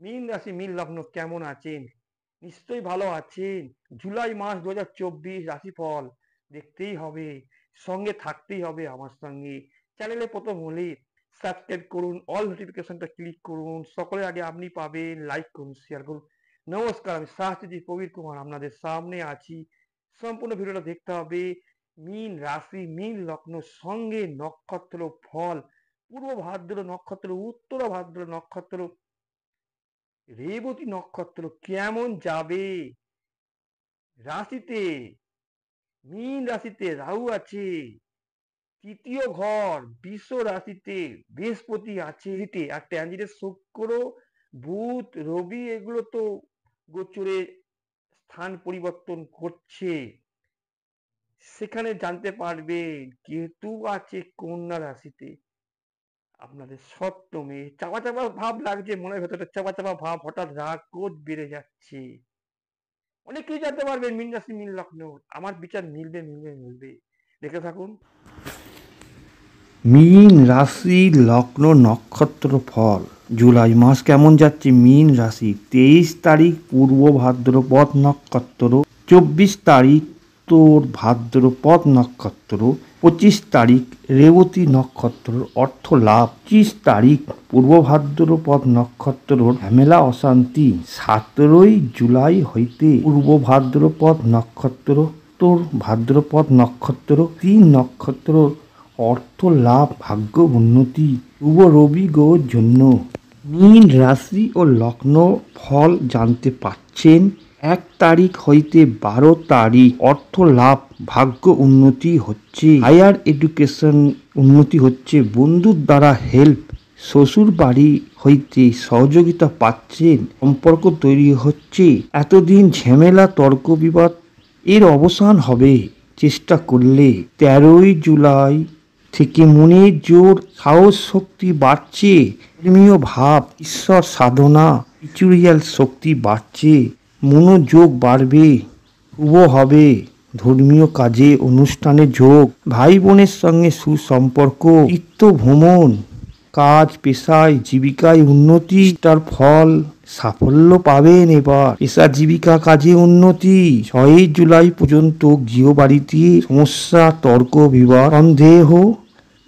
মীন রাশি মীন লগ্ন কেমন আছেন? নিশ্চয়ই ভালো আছেন। জুলাই মাস 2024 রাশিফল দেখতেই হবে, সঙ্গে থাকতেই হবে আমার সঙ্গে। চ্যানেলে প্রথম হলে সাবস্ক্রাইব করুন, অল নোটিফিকেশনটা ক্লিক করুন, সকলের আগে আপনি পাবেন। লাইক করুন, শেয়ার করুন। নমস্কার, আমি শাস্ত্রী প্রবীর কুমার আপনাদের সামনে আছি। সম্পূর্ণ ভিডিওটা দেখতে হবে। মীন রাশি মীন লগ্ন সঙ্গে নক্ষত্র ফল, পূর্ব ভাদ্র নক্ষত্র, উত্তর ভাদ্র নক্ষত্র, রেবতী নক্ষত্র কেমন যাবে। রাশিতে মীন রাশিতে রাহু আছে, তৃতীয় ঘর বৃষ রাশিতে বৃহস্পতি আছে, আর ট্রানজিটে শুক্র, বুধ, রবি এগুলো তো গোচরে স্থান পরিবর্তন করছে। সেখানে জানতে পারবেন কেতু আছে কন্যা রাশিতে। আপনাদের সপ্তমে চাপা চাপা ভাব লাগছে, মনের ভেতরটা চাপা চাপা ভাব, হঠাৎ রাগ ক্রোধ বেড়ে যাচ্ছে। অনেক কিছু জানতে পারবেন মীন রাশি মীন লগ্ন। আমার বিচার মিলবে মিলবে মিলবে, দেখে থাকুন। মীন রাশি লগ্ন নক্ষত্র ফল জুলাই মাস কেমন যাচ্ছে। মীন রাশি 23 তারিখ পূর্ব ভাদ্রপদ নক্ষত্র, 24 তারিখ উত্তর ভাদ্রপদ নক্ষত্র, 25 তারিখ রেবতী নক্ষত্র অর্থ লাভ, 25 তারিখ পূর্ব ভাদ্রপদ নক্ষত্র ঝামেলা অশান্তি, 17 জুলাই হইতে পূর্ব ভাদ্রপদ নক্ষত্র উত্তর ভাদ্রপদ নক্ষত্র 3 নক্ষত্র অর্থ লাভ, ভাগ্য উন্নতি শুভ রবি গ্রহের জন্য। মীন রাশি ও লগ্ন ফল জানতে পাচ্ছেন। 1 তারিখ হইতে 12 তারিখ অর্থ লাভ, ভাগ্য উন্নতি হচ্ছে, হায়ার এডুকেশন উন্নতি হচ্ছে, বন্ধুর দ্বারা হেল্প, শ্বশুর বাড়ি হইতে সহযোগিতা পাচ্ছেন, সম্পর্ক তৈরি হচ্ছে, এতদিন ঝামেলা তর্ক বিবাদ এর অবসান হবে চেষ্টা করলে। 13 জুলাই থেকে মনের জোর সাহস শক্তি বাড়ছে, ধর্মীয় ভাব ঈশ্বর সাধনা স্পিরিচুয়াল শক্তি বাড়ছে, মনোযোগ বাড়বে, শুভ হবে, ধর্মীয় কাজে অনুষ্ঠানে যোগ, ভাই বোনের সঙ্গে সুসম্পর্ক, তীর্থ ভ্রমণ, কাজ পেশায় জীবিকায় উন্নতি, তার ফল সাফল্য পাবেন। এবার পেশা জীবিকা কাজে উন্নতি। 6 জুলাই পর্যন্ত গৃহবাড়িতে সমস্যা তর্ক বিবাদ সন্দেহ,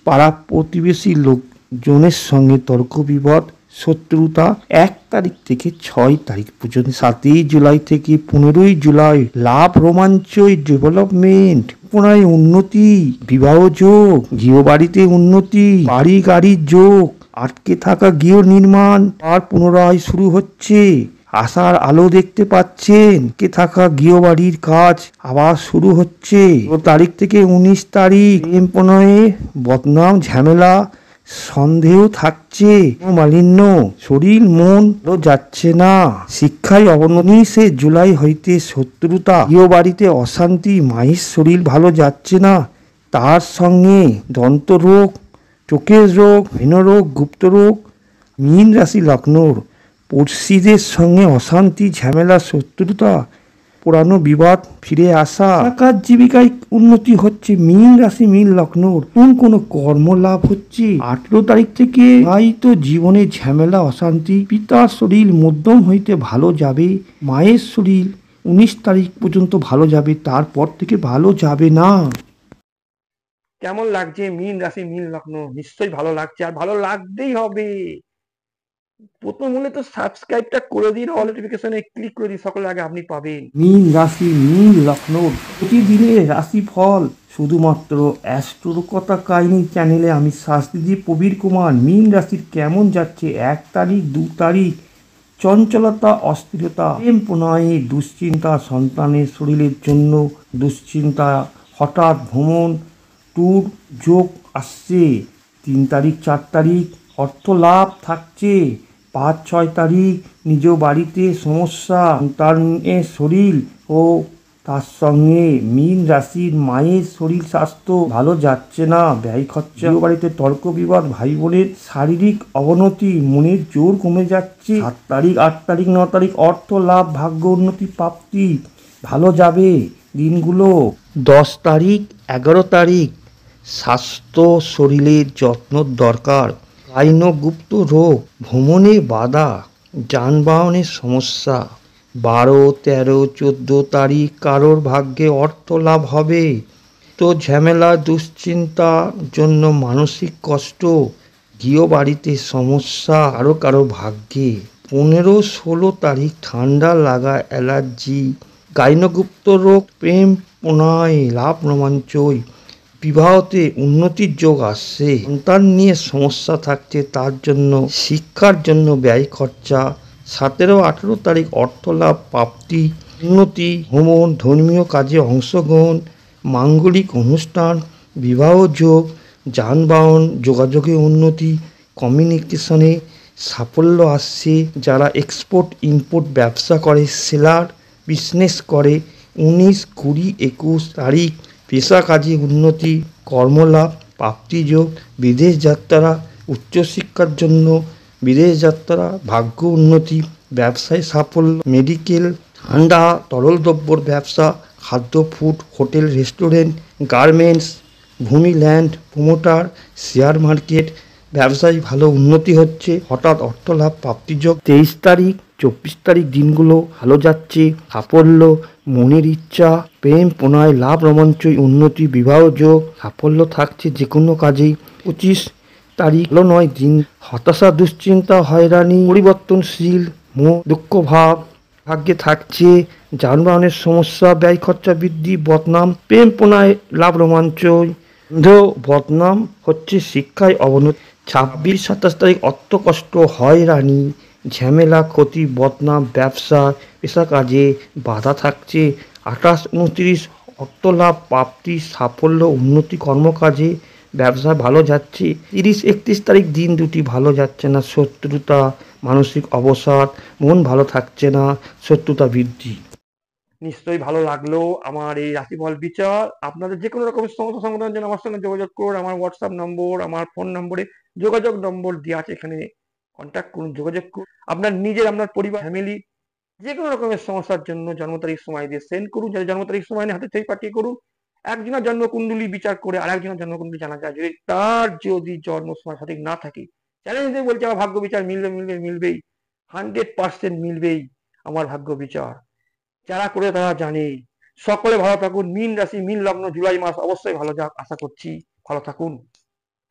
পাড়া প্রতিবেশী লোকজনের সঙ্গে তর্ক বিবাদ শত্রুতা। 1 তারিখ থেকে 6 তারিখ পর্যন্ত 7 জুলাই থেকে 15 জুলাই লাভ, রোমাঞ্চ, ডেভেলপমেন্ট, পুনরায় উন্নতি, বিবাহ যোগ, গৃহবাড়িতে উন্নতি, বাড়ি গাড়ির যোগ, আটকে থাকা গৃহ নির্মাণ আর পুনরায় শুরু হচ্ছে, আশার আলো দেখতে পাচ্ছেন, কে থাকা গৃহবাড়ির কাজ আবার শুরু হচ্ছে। 2 তারিখ থেকে 19 তারিখ প্রেম প্রণয়ে বদনাম ঝামেলা সন্দেহ থাকছে, মালিন্য, শরীর মন যাচ্ছে না, শিক্ষায় অবনতি। 19 জুলাই হইতে শত্রুতা, গৃহবাড়িতে অশান্তি, মায়ের শরীর ভালো যাচ্ছে না, তার সঙ্গে দন্ত রোগ, চোখের রোগ, ভিন্ন গুপ্ত রোগ। মীন রাশি লগ্নর পড়শিদের সঙ্গে অশান্তি ঝামেলা শত্রুতা, পুরানো বিবাদ ফিরে আসা, কাজ জীবিকায় উন্নতি হচ্ছে। মীন রাশি মীন লগ্নর কোনো কর্ম লাভ হচ্ছে। 18 তারিখ থেকে তো জীবনে ঝামেলা অশান্তি, পিতার শরীর মধ্যম হইতে ভালো যাবে, মায়ের শরীর 19 তারিখ পর্যন্ত ভালো যাবে, তারপর থেকে ভালো যাবে না। কেমন লাগছে মীন রাশি মীন লগ্ন? নিশ্চয়ই ভালো লাগছে, আর ভালো লাগতেই হবে। প্রথম হলে তো সাবস্ক্রাইবটা করে দিন, অল নোটিফিকেশনে ক্লিক করে দিন, সকলের আগে আপনি পাবেন। মীন রাশি মীন লগ্ন প্রতিদিনের রাশি ফল শুধুমাত্র অ্যাস্ট্রোর কথা কাহিনী চ্যানেলে আমি শাস্ত্রী প্রবীর কুমার। মীন রাশির কেমন যাচ্ছে 1 তারিখ 2 তারিখ চঞ্চলতা অস্থিরতা, প্রেম প্রণয়ে দুশ্চিন্তা, সন্তানের শরীরের জন্য দুশ্চিন্তা, হঠাৎ ভ্রমণ ট্যুর যোগ আসছে। 3 তারিখ 4 তারিখ অর্থ লাভ থাকছে। 5-6 তারিখ নিজ বাড়িতে সমস্যা, সন্তানের শরীর ও তার সঙ্গে মীন রাশির মায়ের শরীর স্বাস্থ্য ভালো যাচ্ছে না, ব্যয় খরচা, বাড়িতে তর্ক বিবাদ, ভাই বোনের শারীরিক অবনতি, মনের জোর কমে যাচ্ছে। 7 তারিখ 8 তারিখ 9 তারিখ অর্থ লাভ, ভাগ্য উন্নতি প্রাপ্তি ভালো যাবে দিনগুলো। 10 তারিখ 11 তারিখ স্বাস্থ্য শরীরের যত্ন দরকার, গুপ্ত রোগ, ভ্রমণে বাধা, যানবাহনের সমস্যা 12, 13, 14 তারিখ কারোর ভাগ্যে অর্থ লাভ হবে, তো ঝামেলা দুশ্চিন্তার জন্য মানসিক কষ্ট, গৃহবাড়িতে সমস্যা কারো কারো ভাগ্যে। 15, 16 তারিখ ঠান্ডা লাগা, অ্যালার্জি, গাইনগুপ্ত রোগ, প্রেম প্রণয় লাভ রোমাঞ্চই, বিবাহতে উন্নতির যোগ আসছে, সন্তান নিয়ে সমস্যা থাকছে তার জন্য, শিক্ষার জন্য ব্যয় খরচা। 17, 18 তারিখ অর্থলাভ প্রাপ্তি, উন্নতি, ভ্রমণ, ধর্মীয় কাজে অংশগ্রহণ, মাঙ্গলিক অনুষ্ঠান, বিবাহ যোগ, যানবাহন যোগাযোগে উন্নতি, কমিউনিকেশনে সাফল্য আসছে, যারা এক্সপোর্ট ইম্পোর্ট ব্যবসা করে, সেলার বিজনেস করে। 19, 20, 21 তারিখ পেশা কাজে উন্নতি, কর্মলাভ, প্রাপ্তিযোগ, বিদেশ যাত্রা, উচ্চশিক্ষার জন্য বিদেশ যাত্রা, ভাগ্য উন্নতি, ব্যবসায় সাফল্য, মেডিকেল, ঠান্ডা তরল দ্রব্যর ব্যবসা, খাদ্য ফুড হোটেল রেস্টুরেন্ট, গার্মেন্টস, ভূমি ল্যান্ড প্রমোটার, শেয়ার মার্কেট ব্যবসায় ভালো উন্নতি হচ্ছে, হঠাৎ অর্থলাভ প্রাপ্তিযোগ। 23 তারিখ 24 তারিখ দিনগুলো ভালো যাচ্ছে, সাফল্য, মনের ইচ্ছা, প্রেম প্রণয় লাভ রোমাঞ্চই, উন্নতি, বিবাহ যোগ, সাফল্য থাকছে যে কোনো কাজেই। 25 তারিখ ভালো নয় দিন, হতাশা দুশ্চিন্তা হয়রানি, পরিবর্তনশীল মোহ দুঃখ ভাব ভাগ্যে থাকছে, যানবাহনের সমস্যা, ব্যয় খরচা বৃদ্ধি, বদনাম, প্রেম প্রণয় লাভ রোমাঞ্চই, বদনাম হচ্ছে শিক্ষায় অবনতি। 26, 27 তারিখ অর্থ কষ্ট হয়রানি, ঝামেলা, ক্ষতি, বদনাম, ব্যবসা পেশা কাজে বাধা থাকছে। 28, 29 অর্থলাভ প্রাপ্তি, সাফল্য, উন্নতি, কর্মকাজে ব্যবসা ভালো যাচ্ছে। 30, 31 তারিখ দিন দুটি ভালো যাচ্ছে না, শত্রুতা, মানসিক অবসাদ, মন ভালো থাকছে না, শত্রুতা বৃদ্ধি। নিশ্চয়ই ভালো লাগলো আমার এই রাশিফল বিচার। আপনাদের যে কোনো রকমের সমস্যা সমাধানের জন্য আমার সঙ্গে যোগাযোগ করুন। আমার হোয়াটসঅ্যাপ নম্বর, আমার ফোন নম্বরে যোগাযোগ নম্বর দেওয়া আছে, এখানে কন্ট্যাক্ট করুন, যোগাযোগ করুন। আপনার নিজের, আপনার পরিবার, ফ্যামিলি যে কোনো রকমের সমস্যার জন্য জন্ম তারিখ সময় দিয়ে সেন্ড করুন। যাদের জন্ম তারিখ সময় নেই হাতে সেই পাঠিয়ে করুন। একজনের জন্মকুণ্ডলী বিচার করে আরেকজনের জন্মকুণ্ডলী জানা যায়। যদি তার যদি জন্ম সময় সঠিক না থাকে, চ্যালেঞ্জ দিয়ে বলছে আমার ভাগ্য বিচার মিলবে, মিলবেই, 100% মিলবেই আমার ভাগ্য বিচার। যারা করে তারা জানে। সকলে ভালো থাকুন। মীন রাশি, মীন লগ্ন, জুলাই মাস অবশ্যই ভালো যাক, আশা করছি ভালো থাকুন,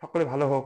সকলে ভালো হোক।